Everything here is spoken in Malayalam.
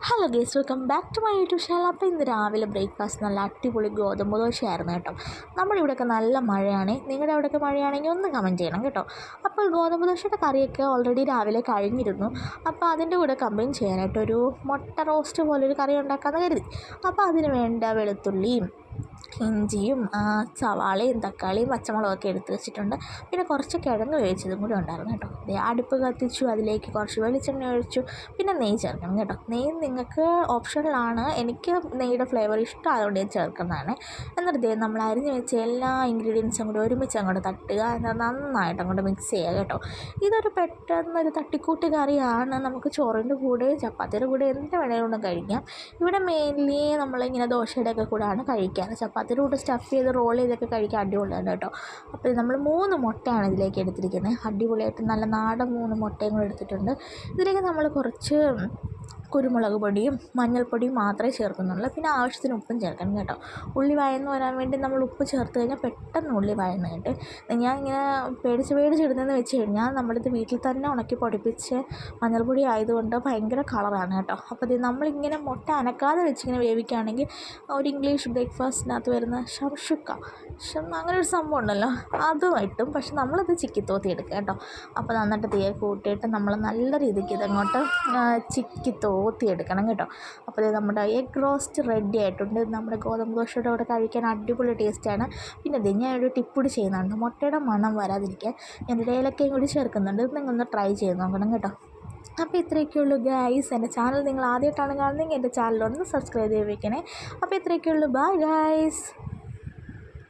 Hello guys, welcome back to my YouTube channel. അപ്പോൾ ഇന്ന് രാവിലെ ബ്രേക്ക്ഫാസ്റ്റ് നല്ല അടിപൊളി ഗോതമ്പ് ദോശയായിരുന്നു കേട്ടോ. നമ്മുടെ ഇവിടെയൊക്കെ നല്ല മഴയാണ്. നിങ്ങളുടെ അവിടെയൊക്കെ മഴയാണെങ്കിൽ ഒന്ന് കമൻറ്റ് ചെയ്യണം കേട്ടോ. അപ്പോൾ ഗോതമ്പ് ദോശയുടെ കറിയൊക്കെ ഓൾറെഡി രാവിലെ കഴിഞ്ഞിരുന്നു. അപ്പോൾ അതിൻ്റെ കൂടെ കമ്പൈൻ ചെയ്യാനായിട്ട് ഒരു മുട്ട റോസ്റ്റ് പോലൊരു കറി ഉണ്ടാക്കാമെന്ന് കരുതി. അപ്പോൾ അതിന് വേണ്ട വെളുത്തുള്ളിയും ഇഞ്ചിയും സവാളയും തക്കാളിയും പച്ചമുളകൊക്കെ എടുത്ത് വെച്ചിട്ടുണ്ട്. പിന്നെ കുറച്ച് കിഴങ്ങ് വേവിച്ചതും കൂടി ഉണ്ടായിരുന്നു കേട്ടോ. അടുപ്പ് കത്തിച്ചു, അതിലേക്ക് കുറച്ച് വെളിച്ചെണ്ണ ഒഴിച്ചു. പിന്നെ നെയ്യ് ചേർക്കണം കേട്ടോ. നെയ്യ് നിങ്ങൾക്ക് ഓപ്ഷണലാണ്. എനിക്ക് നെയ്യുടെ ഫ്ലേവർ ഇഷ്ടമായതുകൊണ്ട് ഞാൻ ചേർക്കുന്നതാണ്. എന്നിട്ട് നമ്മൾ അരിഞ്ഞ് വെച്ച എല്ലാ ഇൻഗ്രീഡിയൻസും കൂടി ഒരുമിച്ച് അങ്ങോട്ട് തട്ടുക. എന്നാൽ നന്നായിട്ട് അങ്ങോട്ട് മിക്സ് ചെയ്യുക കേട്ടോ. ഇതൊരു പെട്ടെന്നൊരു തട്ടിക്കൂട്ട് കറിയാണ്. നമുക്ക് ചോറിൻ്റെ കൂടെ ചപ്പാത്തിയുടെ കൂടെ എന്ത് വേണമെങ്കിലും കഴിക്കാം. ഇവിടെ മെയിൻലി നമ്മളിങ്ങനെ ദോശയുടെയൊക്കെ കൂടെയാണ് കഴിക്കാറ്. ചപ്പാത്തിയുടെ കൂടെ സ്റ്റഫ് ചെയ്ത് റോൾ ചെയ്തൊക്കെ കഴിക്കാൻ അടിപൊളിയാണ് കേട്ടോ. അപ്പോൾ നമ്മൾ 3 മുട്ടയാണ് ഇതിലേക്ക് എടുത്തിരിക്കുന്നത്. അടിപൊളിയായിട്ട് നല്ല നാടൻ 3 മുട്ടയും കൂടെ എടുത്തിട്ടുണ്ട്. ഇതിലേക്ക് നമ്മൾ കുറച്ച് കുരുമുളക് പൊടിയും മഞ്ഞൾപ്പൊടിയും മാത്രമേ ചേർക്കുന്നുള്ളൂ. പിന്നെ ആവശ്യത്തിന് ഉപ്പും ചേർക്കണം കേട്ടോ. ഉള്ളി വഴന്ന് വരാൻ വേണ്ടി നമ്മൾ ഉപ്പ് ചേർത്ത് കഴിഞ്ഞാൽ പെട്ടെന്ന് ഉള്ളി വഴന്ന് കിട്ടും. ഞാൻ ഇങ്ങനെ പേടിച്ചിടുന്നതെന്ന് വെച്ച് കഴിഞ്ഞാൽ നമ്മളിത് വീട്ടിൽ തന്നെ ഉണക്കി പൊടിപ്പിച്ച് മഞ്ഞൾപ്പൊടി ആയതുകൊണ്ട് ഭയങ്കര കളറാണ് കേട്ടോ. അപ്പോൾ ഇത് നമ്മളിങ്ങനെ മുട്ട അനക്കാതെ വെച്ചിങ്ങനെ വേവിക്കുകയാണെങ്കിൽ ഒരു ഇംഗ്ലീഷ് ബ്രേക്ക്ഫാസ്റ്റിനകത്ത് വരുന്ന ഷംഷുക്ക അങ്ങനെ ഒരു സംഭവം ഉണ്ടല്ലോ, അതും ഇട്ടും. പക്ഷെ നമ്മളിത് ചിക്കി തോത്തി എടുക്കുക കേട്ടോ. അപ്പോൾ നന്നായിട്ട് തീയെ കൂട്ടിയിട്ട് നമ്മൾ നല്ല രീതിക്ക് ഇതങ്ങോട്ട് ചിക്കി തോത്തി എടുക്കണം കേട്ടോ. അപ്പോൾ ഇത് നമ്മുടെ എഗ് റോസ്റ്റ് റെഡി ആയിട്ടുണ്ട്. നമ്മുടെ ഗോതമ്പ് ദോശയുടെ കൂടെ കഴിക്കാൻ അടിപൊളി ടേസ്റ്റാണ്. പിന്നെ ഞാൻ ഒരു ടിപ്പ് കൂടി ചെയ്യുന്നുണ്ട്. മുട്ടയുടെ മണം വരാതിരിക്കാൻ ഞാൻ ഏലക്കയും കൂടി ചേർക്കുന്നുണ്ട്. ഇത് നിങ്ങളൊന്ന് ട്രൈ ചെയ്ത് നോക്കണം കേട്ടോ. അപ്പോൾ ഇത്രയൊക്കെയുള്ളൂ ഗൈസ്. എൻ്റെ ചാനൽ നിങ്ങൾ ആദ്യമായിട്ടാണ് കാണുന്നതെങ്കിൽ എൻ്റെ ചാനലൊന്ന് സബ്സ്ക്രൈബ് ചെയ്ത് വെക്കണേ. അപ്പോൾ ഇത്രയൊക്കെയുള്ളൂ. Bye guys.